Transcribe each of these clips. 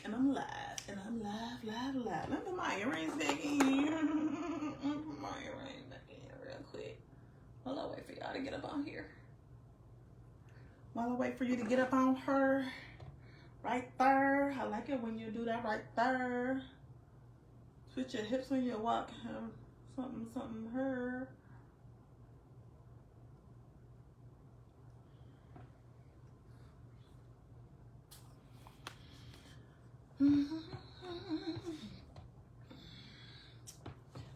And I'm live. And I'm live. Let me put my earrings back in. Put my earrings back in real quick. While I wait for y'all to get up on here. While I wait for you to get up on her. Right there. I like it when you do that right there. Switch your hips when you walk. Something, her.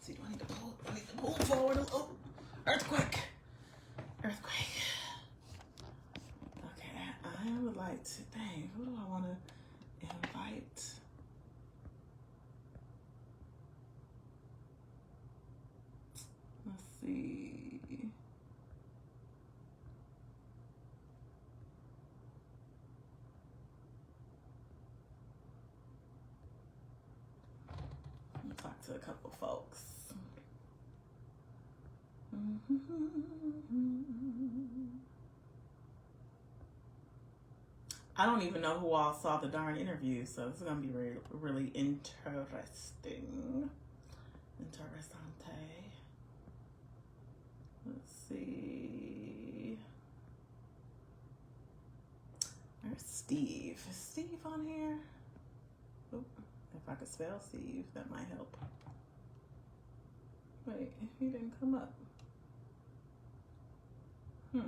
See, do I need to pull forward a little? Earthquake. Okay, I would like to, dang, who do I want to invite? Let's see. Talk to a couple folks. I don't even know who all saw the darn interview, so it's gonna be really interesting. Interessante. Let's see. There's Steve. Is Steve on here? Oop. If I could spell Steve, that might help. Wait, he didn't come up. Okay.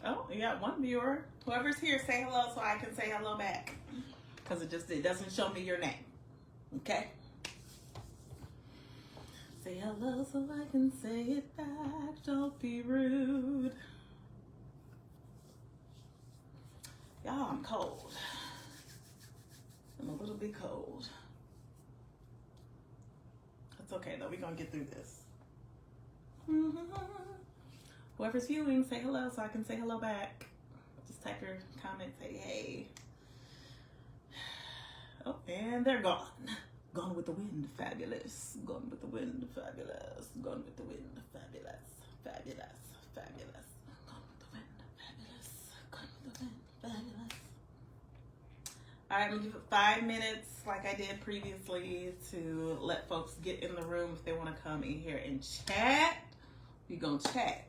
Oh, you got one viewer. Whoever's here, say hello so I can say hello back. Because it doesn't show me your name. Okay? Say hello so I can say it back. Don't be rude. Y'all, I'm cold. I'm a little bit cold. That's okay though. We're gonna get through this. Whoever's viewing, say hello so I can say hello back. Just type your comment, say hey. Oh, and they're gone. Gone with the wind, fabulous. Gone with the wind, fabulous. Gone with the wind, fabulous. Fabulous. Gone with the wind, fabulous. Gone with the wind, fabulous. All right, I'm gonna give it 5 minutes, like I did previously, to let folks get in the room if they want to come in here and chat. We're gonna chat.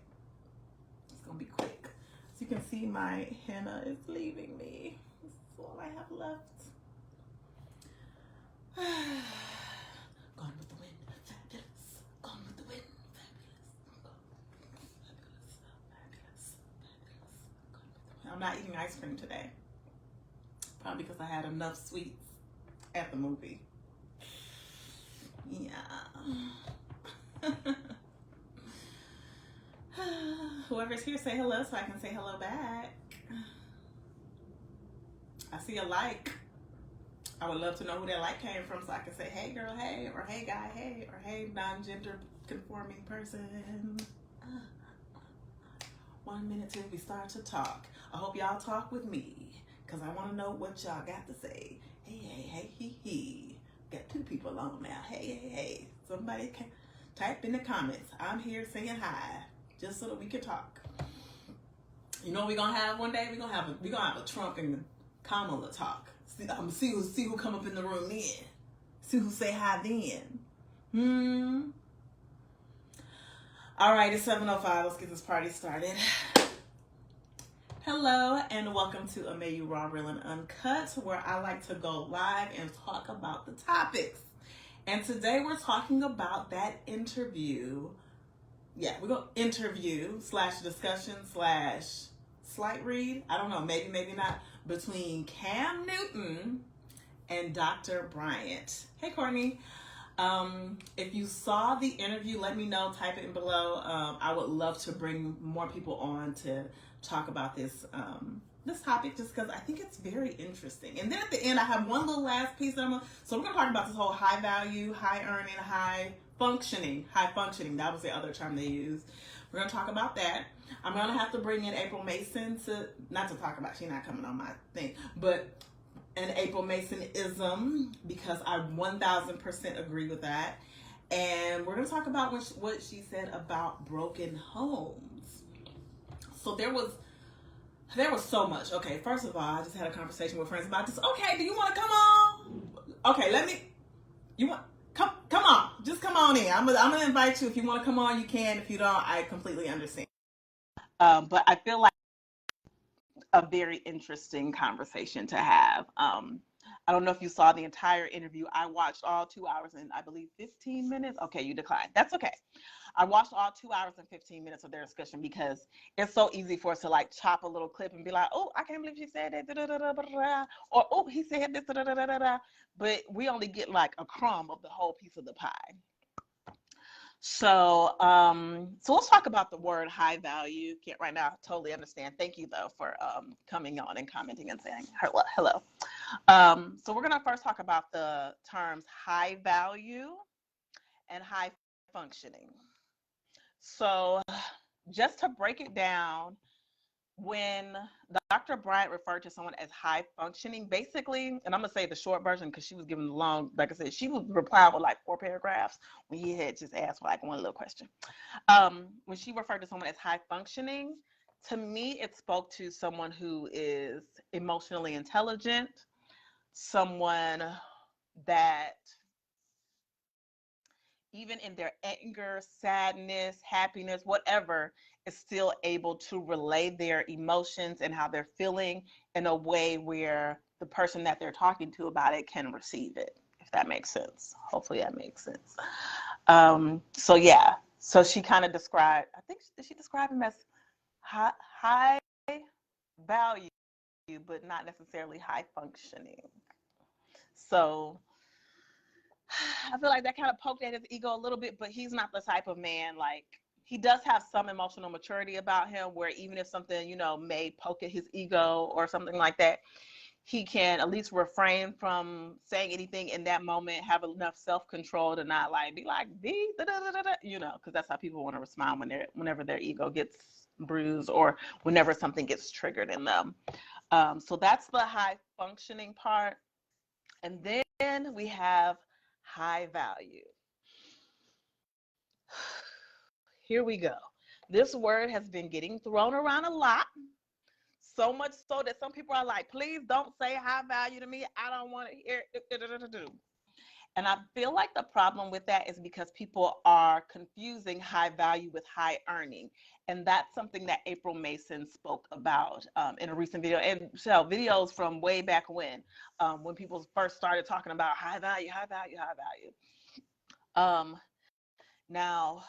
It's gonna be quick. As you can see, my henna is leaving me. This is all I have left. Gone with the wind, fabulous. Gone with the wind, fabulous. I'm not eating ice cream today. Probably because I had enough sweets at the movie. Yeah. Whoever's here, say hello so I can say hello back. I see a like. I would love to know who that like came from so I can say, hey girl, hey, or hey guy, hey, or hey non-gender conforming person. 1 minute till we start to talk. I hope y'all talk with me because I want to know what y'all got to say. Hey, he. Got 2 people on now. Hey. Somebody can type in the comments. I'm here saying hi just so that we can talk. You know what we're going to have one day? We're gonna have a Trump and Kamala talk. See who come up in the room then. See who say hi then. All right, it's 7:05. Let's get this party started. Hello and welcome to Amayu Raw, Real, and Uncut, where I like to go live and talk about the topics. And today we're talking about that interview. Yeah, we're going to interview / discussion / slight read. I don't know, maybe not. Between Cam Newton and Dr. Bryant. Hey, Courtney. If you saw the interview, let me know. Type it in below. I would love to bring more people on to talk about this topic just because I think it's very interesting. And then at the end, I have one little last piece. So we're going to talk about this whole high value, high earning, high functioning. That was the other term they used. We're going to talk about that. I'm going to have to bring in April Mason not to talk about, she's not coming on my thing, but an April Mason-ism because I 1000% agree with that. And we're going to talk about what she said about broken homes. So there was so much. Okay, first of all, I just had a conversation with friends about this. Okay, do you want to come on? Okay, you want, come on. Just come on in. I'm gonna invite you. If you want to come on, you can. If you don't, I completely understand. But I feel like a very interesting conversation to have. I don't know if you saw the entire interview. I watched all 2 hours and I believe 15 minutes. Okay, you declined. That's okay. I watched all 2 hours and 15 minutes of their discussion because it's so easy for us to like chop a little clip and be like, oh, I can't believe she said that, da, da, da, da, da, or oh, he said this, da, da, da, da, da. But we only get like a crumb of the whole piece of the pie. So let's talk about the word high value. Can't right now totally understand. Thank you though for coming on and commenting and saying hello. So we're gonna first talk about the terms high value and high functioning. So just to break it down, when Dr. Bryant referred to someone as high functioning, basically, and I'm gonna say the short version because she was giving the long, like I said, she was replying with like 4 paragraphs when he had just asked for like one little question. When she referred to someone as high functioning, to me, it spoke to someone who is emotionally intelligent, someone that even in their anger, sadness, happiness, whatever, is still able to relay their emotions and how they're feeling in a way where the person that they're talking to about it can receive it, if that makes sense. Hopefully that makes sense. So yeah, so she kind of described, I think, did she describe him as high value, but not necessarily high functioning? So I feel like that kind of poked at his ego a little bit, but he's not the type of man, like, he does have some emotional maturity about him where even if something, may poke at his ego or something like that, he can at least refrain from saying anything in that moment, have enough self-control to not like be like, because that's how people want to respond whenever their ego gets bruised or whenever something gets triggered in them. So that's the high functioning part. And then we have high value. Here we go. This word has been getting thrown around a lot. So much so that some people are like, please don't say high value to me. I don't want to hear it. And I feel like the problem with that is because people are confusing high value with high earning. And that's something that April Mason spoke about in a recent video. And so videos from way back when people first started talking about high value, high value, high value. Now,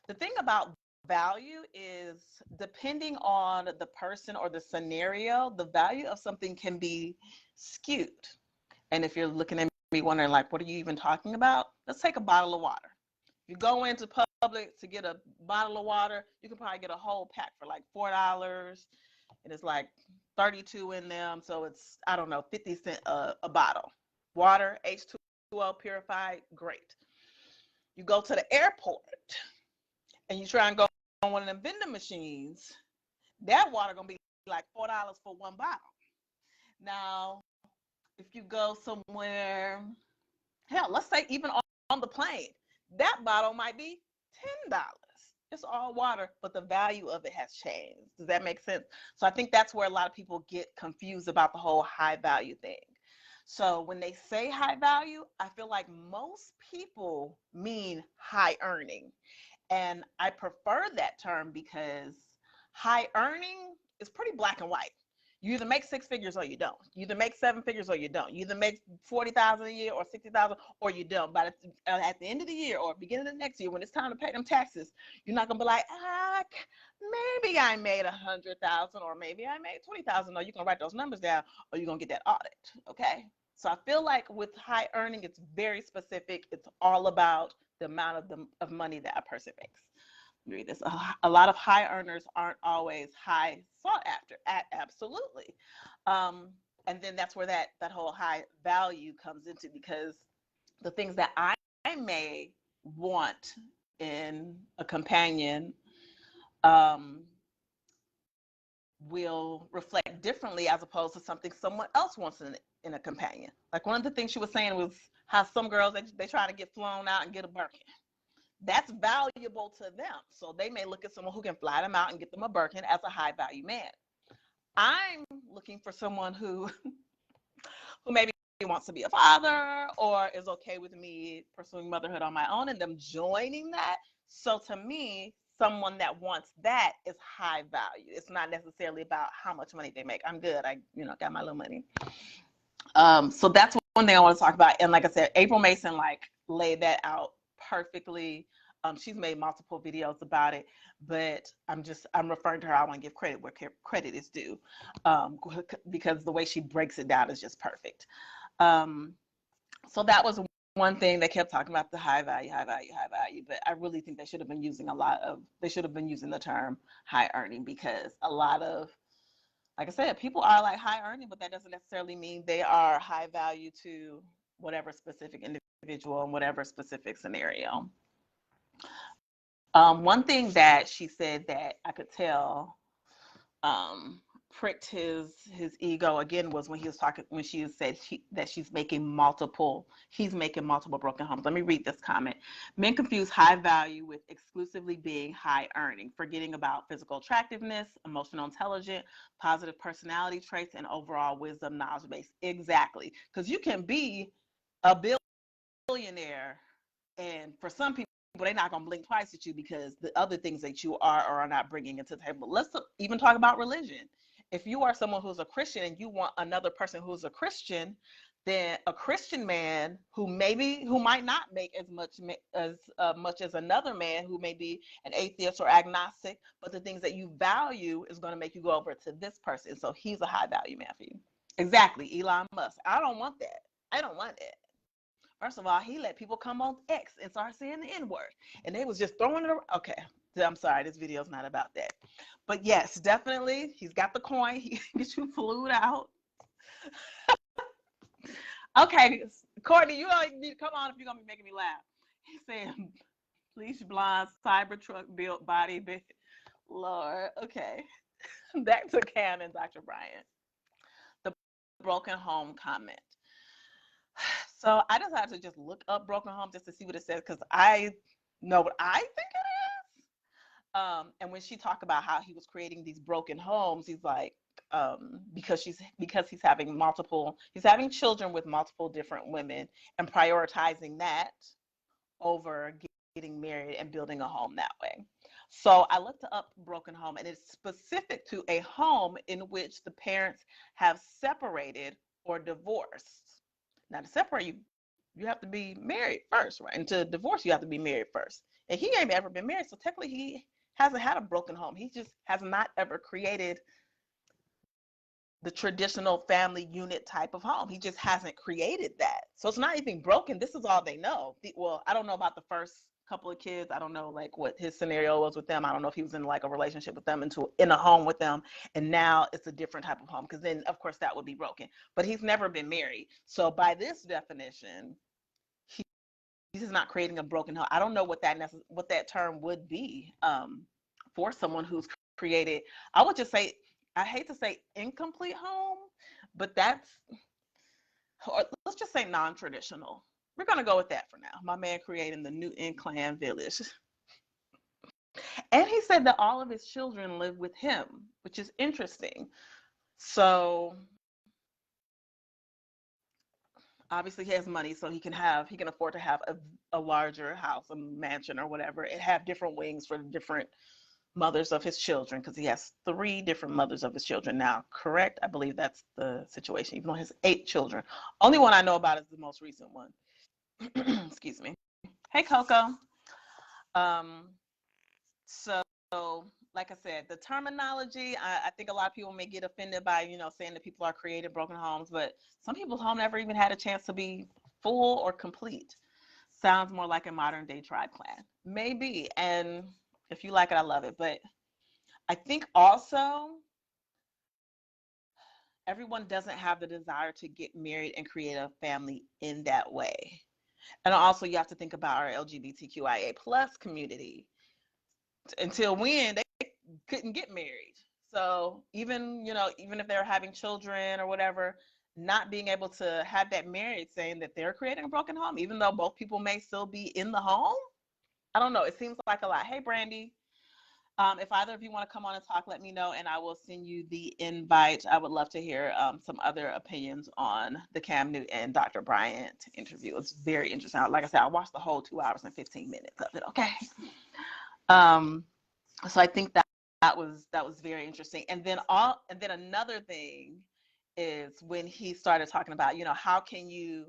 the thing about value is depending on the person or the scenario, the value of something can be skewed. And if you're looking at me wondering, like, what are you even talking about? Let's take a bottle of water. You go into Publix to get a bottle of water, you can probably get a whole pack for like $4. And it's like 32 in them. So it's, I don't know, 50 cents a bottle. Water, H2O purified, great. You go to the airport and you try and go on one of them vending machines, that water gonna be like $4 for one bottle. Now, if you go somewhere, hell, let's say even on the plane, that bottle might be $10. It's all water, but the value of it has changed. Does that make sense? So I think that's where a lot of people get confused about the whole high value thing. So when they say high value, I feel like most people mean high earning. And I prefer that term because high earning is pretty black and white. You either make 6 figures or you don't. You either make 7 figures or you don't. You either make 40,000 a year or 60,000 or you don't. But at the end of the year or beginning of the next year, when it's time to pay them taxes, you're not gonna be like, maybe I made 100,000 or maybe I made 20,000. No, you can write those numbers down or you're gonna get that audit. Okay. So I feel like with high earning, it's very specific. It's all about the amount of money that a person makes. Read this. A lot of high earners aren't always high sought after. Absolutely. And then that's where that whole high value comes into, because the things that I may want in a companion will reflect differently as opposed to something someone else wants in a companion. Like one of the things she was saying was how some girls, they try to get flown out and get a Birkin. That's valuable to them. So they may look at someone who can fly them out and get them a Birkin as a high value man. I'm looking for someone who maybe wants to be a father or is okay with me pursuing motherhood on my own and them joining that. So to me, someone that wants that is high value. It's not necessarily about how much money they make. I'm good. I got my little money. So that's one thing I want to talk about. And like I said, April Mason like laid that out perfectly. She's made multiple videos about it, but I'm referring to her. I want to give credit where credit is due, because the way she breaks it down is just perfect. So that was one thing they kept talking about, the high value, but I really think they should have been using the term high earning, because a lot of, like I said, people are like high earning, but that doesn't necessarily mean they are high value to whatever specific individual and whatever specific scenario. One thing that she said that I could tell pricked his ego again was when she said that he's making multiple broken homes. Let me read this comment. Men confuse high value with exclusively being high earning, forgetting about physical attractiveness, emotional intelligence, positive personality traits, and overall wisdom, knowledge base. Exactly. Because you can be a billionaire, and for some people, they're not going to blink twice at you because the other things that you are or are not bringing into the table. Let's even talk about religion. If you are someone who's a Christian and you want another person who's a Christian, then a Christian man who might not make as much as another man who may be an atheist or agnostic, but the things that you value is going to make you go over to this person. So he's a high value man for you. Exactly, Elon Musk. I don't want that. I don't want it. First of all, he let people come on X and start saying the N-word. And they was just throwing it around. Okay, I'm sorry, this video is not about that. But yes, definitely, he's got the coin. He can get you flued out. Okay, Courtney, you don't need to come on if you're going to be making me laugh. He's saying, bleach blonde, Cybertruck built body. Lord, okay. Back to Cam and Dr. Brian. The broken home comment. So I decided to just look up broken home just to see what it says, because I know what I think it is. And when she talked about how he was creating these broken homes, he's like, because he's having children with multiple different women and prioritizing that over getting married and building a home that way. So I looked up broken home, and it's specific to a home in which the parents have separated or divorced. Now, to separate, you have to be married first, right? And to divorce, you have to be married first. And he ain't ever been married, so technically he hasn't had a broken home. He just has not ever created the traditional family unit type of home. He just hasn't created that. So it's not anything broken. This is all they know. Well, I don't know about the first couple of kids. I don't know like what his scenario was with them. I don't know if he was in like a relationship with them in a home with them, and now it's a different type of home, because then of course that would be broken. But he's never been married. So by this definition, he's just not creating a broken home. I don't know what that term would be for someone who's created. I would just say, I hate to say incomplete home, but or let's just say non-traditional. We're going to go with that for now. My man creating the Newton Clan Village. And he said that all of his children live with him, which is interesting. So obviously he has money, so he can afford to have a larger house, a mansion or whatever, and have different wings for the different mothers of his children, because he has 3 different mothers of his children now. Correct? I believe that's the situation, even though he has 8 children. Only one I know about is the most recent one. Excuse me. Hey, Coco. So like I said, the terminology, I think a lot of people may get offended by, saying that people are creating broken homes, but some people's home never even had a chance to be full or complete. Sounds more like a modern day tribe clan. Maybe. And if you like it, I love it. But I think also everyone doesn't have the desire to get married and create a family in that way. And also you have to think about our LGBTQIA plus community. Until when, they couldn't get married. So even, even if they're having children or whatever, not being able to have that marriage saying that they're creating a broken home, even though both people may still be in the home. I don't know. It seems like a lot. Hey, Brandy, if either of you want to come on and talk, let me know, and I will send you the invite. I would love to hear some other opinions on the Cam Newton and Dr. Bryant interview. It's very interesting. Like I said, I watched the whole 2 hours and 15 minutes of it. Okay. So I think that was very interesting. And then another thing is when he started talking about, how can you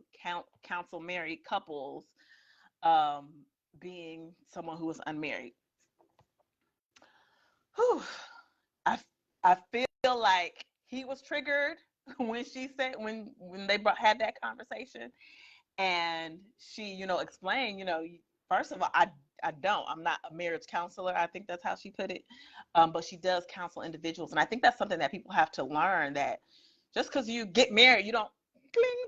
counsel married couples um, being someone who was unmarried. Whew. I I feel like he was triggered when she said when they had that conversation, and she explained, first of all, I'm not a marriage counselor. I think that's how she put it, but she does counsel individuals, and I think that's something that people have to learn, that just because you get married, you don't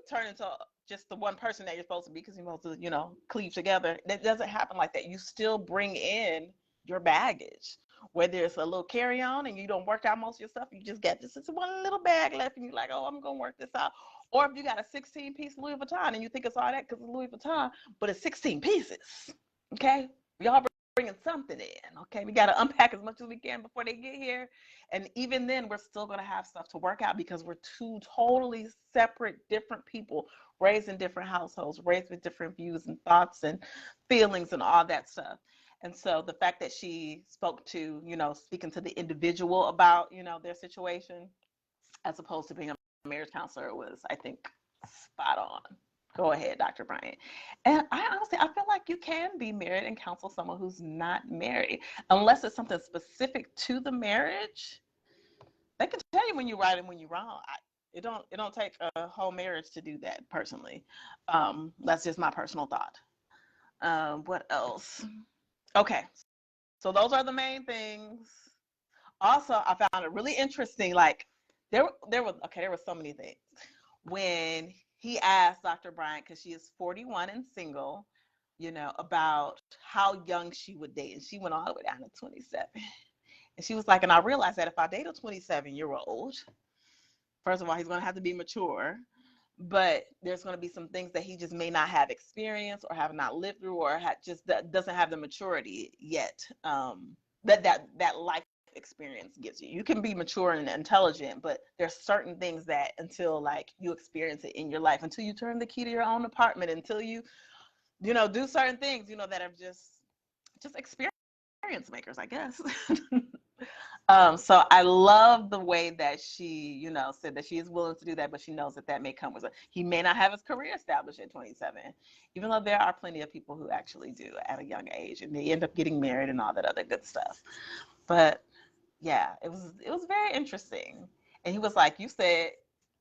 turn into just the one person that you're supposed to be, because you're supposed to cleave together. That doesn't happen like that. You still bring in your baggage, whether it's a little carry-on and you don't work out most of your stuff, you just got this one little bag left and you're like, oh, I'm gonna work this out. Or if you got a 16-piece Louis Vuitton and you think it's all that because it's Louis Vuitton, but it's 16 pieces. Okay, y'all bringing something in. Okay, we got to unpack as much as we can before they get here, and even then we're still going to have stuff to work out because we're two totally separate, different people, raised in different households, raised with different views and thoughts and feelings and all that stuff. And so the fact that she spoke to, speaking to the individual about, their situation, as opposed to being a marriage counselor, was, I think, spot on. Go ahead, Dr. Bryant. And I feel like you can be married and counsel someone who's not married, unless it's something specific to the marriage. They can tell you when you're right and when you're wrong. It don't take a whole marriage to do that, personally. That's just my personal thought. What else? Okay, so those are the main things. Also, I found it really interesting. Like there were so many things when he asked Dr. Bryant, because she is 41 and single, about how young she would date, and she went all the way down to 27. And she was like, and I realized that if I date a 27-year-old, first of all, he's going to have to be mature, but there's going to be some things that he just may not have experienced or have not lived through, or just doesn't have the maturity yet, that life experience gives you. You can be mature and intelligent, but there's certain things that until you experience it in your life, until you turn the key to your own apartment, until you do certain things, that are just experience makers, I guess. So I love the way that she, said that she is willing to do that, but she knows that may come with it. He may not have his career established at 27, even though there are plenty of people who actually do at a young age, and they end up getting married and all that other good stuff. But yeah, it was very interesting. And he was like, you said,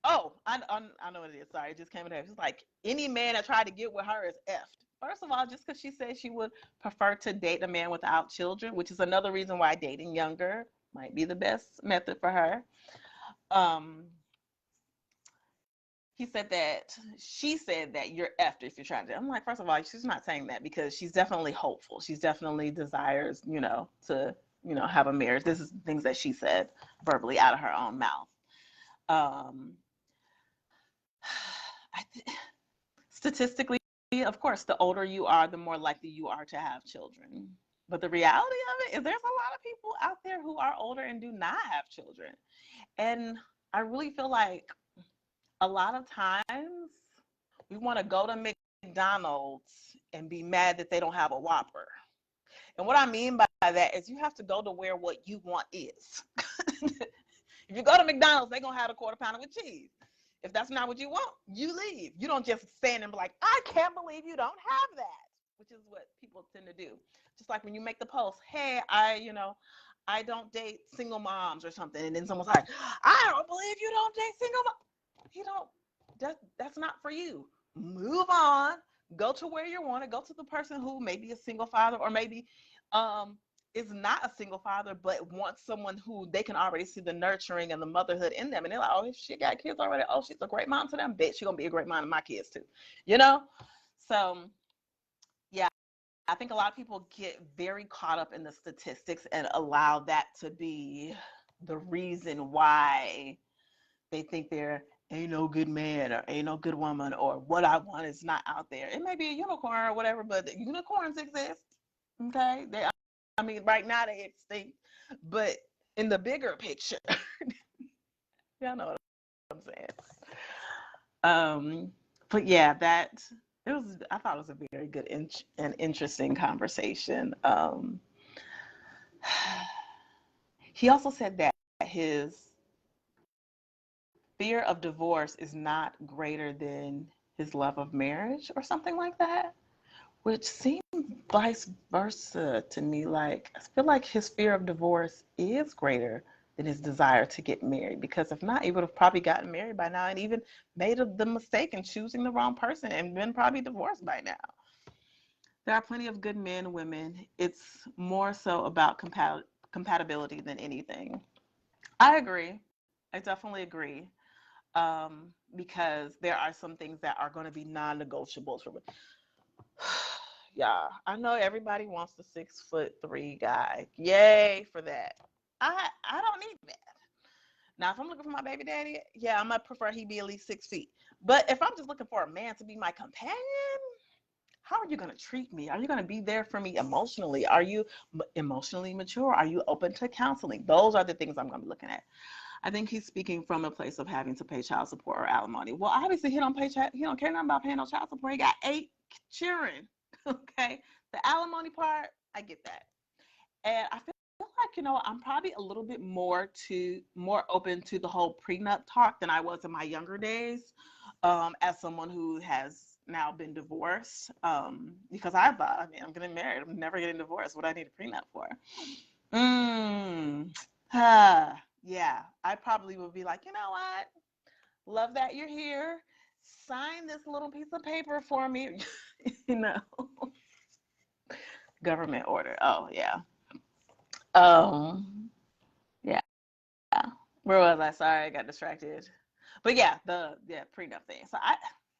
oh, I know what it is. Sorry, it just came in there. He's like, any man that tried to get with her is effed. First of all, just because she said she would prefer to date a man without children, which is another reason why dating younger might be the best method for her. She said that you're effed if you're trying to. I'm like, first of all, she's not saying that, because she's definitely hopeful. She's definitely desires, to, have a marriage. This is things that she said verbally out of her own mouth. Statistically, of course, the older you are, the more likely you are to have children. But the reality of it is there's a lot of people out there who are older and do not have children. And I really feel like a lot of times we want to go to McDonald's and be mad that they don't have a Whopper. And what I mean by that is you have to go to where what you want is. If you go to McDonald's, they're going to have a quarter pounder with cheese. If that's not what you want, you leave. You don't just stand and be like, I can't believe you don't have that, which is what people tend to do. Just like when you make the post, hey, I don't date single moms or something. And then someone's like, I don't believe you don't date single moms. You don't, that's not for you. Move on. Go to where you want to go, to the person who may be a single father, or maybe is not a single father, but wants someone who they can already see the nurturing and the motherhood in them. And they're like, oh, she got kids already. Oh, she's a great mom to them. Bitch, she's going to be a great mom to my kids too. So yeah, I think a lot of people get very caught up in the statistics and allow that to be the reason why they think there ain't no good man or ain't no good woman or what I want is not out there. It may be a unicorn or whatever, but the unicorns exist. Okay, I mean, right now they extinct, but in the bigger picture, y'all know what I'm saying. But yeah, that it was. I thought it was a very good and interesting conversation. He also said that his fear of divorce is not greater than his love of marriage or something like that, which seems vice versa to me. Like, I feel like his fear of divorce is greater than his desire to get married, because if not, he would have probably gotten married by now and even made the mistake in choosing the wrong person and been probably divorced by now. There are plenty of good men and women. It's more so about compatibility than anything. I agree. I definitely agree. Because there are some things that are going to be non-negotiables for me. Yeah, I know everybody wants the 6'3" guy. Yay for that. I don't need that. Now, if I'm looking for my baby daddy, yeah, I might prefer he be at least 6 feet. But if I'm just looking for a man to be my companion, how are you going to treat me? Are you going to be there for me emotionally? Are you emotionally mature? Are you open to counseling? Those are the things I'm going to be looking at. I think he's speaking from a place of having to pay child support or alimony. Well, obviously he don't care nothing about paying no child support. He got 8 children. Okay. The alimony part, I get that. And I feel like, I'm probably a little bit more open to the whole prenup talk than I was in my younger days. As someone who has now been divorced. Because I thought, I'm getting married. I'm never getting divorced. What do I need a prenup for? Yeah, I probably would be like, you know what? Love that you're here. Sign this little piece of paper for me. you know, Government order. Oh yeah. Um, yeah. Where was I? Sorry, I got distracted. But yeah, the prenup thing. So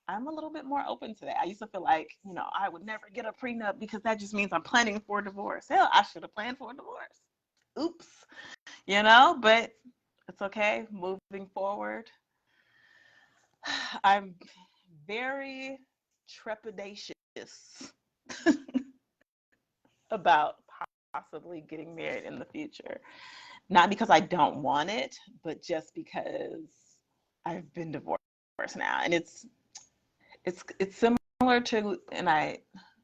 I'm a little bit more open to that. I used to feel like, I would never get a prenup because that just means I'm planning for a divorce. Hell, I should have planned for a divorce. Oops. But it's okay. Moving forward. I'm very trepidatious about possibly getting married in the future. Not because I don't want it, but just because I've been divorced now. And it's similar to, and I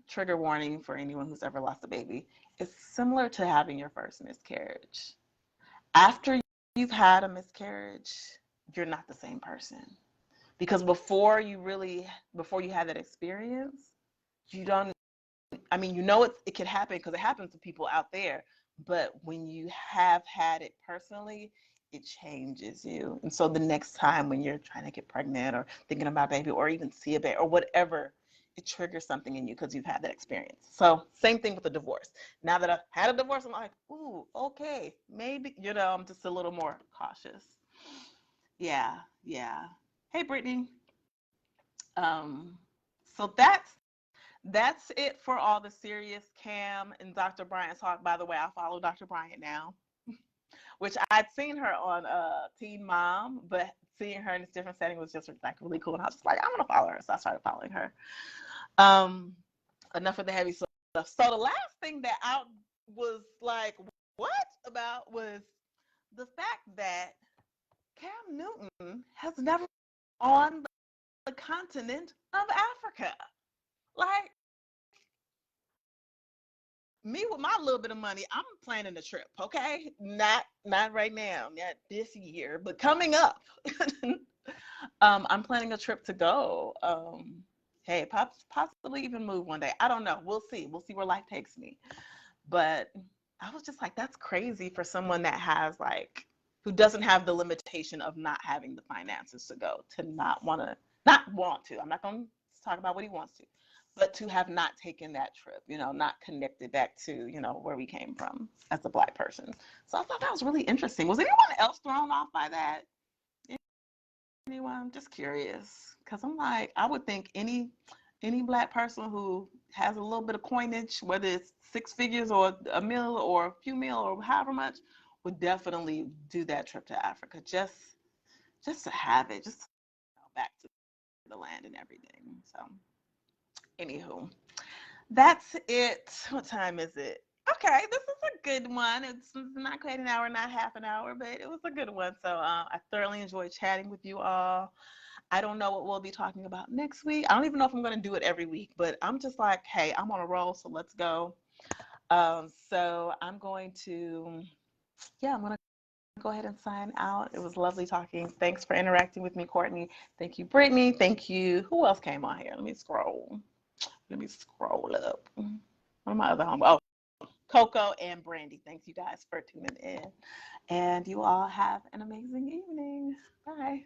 trigger warning for anyone who's ever lost a baby. It's similar to having your first miscarriage. After you've had a miscarriage, you're not the same person. Because before you have that experience, you don't, it can happen because it happens to people out there. But when you have had it personally, it changes you. And so the next time when you're trying to get pregnant or thinking about baby or even see a baby or whatever, it triggers something in you because you've had that experience. So same thing with the divorce. Now that I've had a divorce, I'm like, ooh, okay, maybe, I'm just a little more cautious. Yeah. Hey, Brittany. Um, so that's it for all the serious Cam and Dr. Bryant talk. By the way, I follow Dr. Bryant now, which I'd seen her on Teen Mom, but seeing her in this different setting was just like really cool. And I was just like, I want to follow her, so I started following her. Enough of the heavy stuff. So the last thing that I was like, what about was the fact that Cam Newton has never on the continent of Africa. Like, me with my little bit of money, I'm planning a trip, okay? Not right now, not this year, but coming up. I'm planning a trip to go. Hey, possibly even move one day. I don't know. We'll see. We'll see where life takes me. But I was just like, that's crazy for someone that has who doesn't have the limitation of not having the finances to go, to not want to. I'm not going to talk about what he wants to, but to have not taken that trip, not connected back to, where we came from as a Black person. So I thought that was really interesting. Was anyone else thrown off by that? Anyone? I'm just curious. Because I'm like, I would think any Black person who has a little bit of coinage, whether it's 6 figures or a mil or a few mil or however much, would definitely do that trip to Africa just to have it, just back to the land and everything. So, anywho, that's it. What time is it? Okay, this is a good one. It's not quite an hour, not half an hour, but it was a good one. So I thoroughly enjoyed chatting with you all. I don't know what we'll be talking about next week. I don't even know if I'm going to do it every week, but I'm just like, hey, I'm on a roll, so let's go. So I'm going to, yeah, I'm going to go ahead and sign out. It was lovely talking. Thanks for interacting with me, Courtney. Thank you, Brittany. Thank you. Who else came on here? Let me scroll. Up. One of my other home. Oh, Coco and Brandy. Thanks, you guys, for tuning in. And you all have an amazing evening. Bye.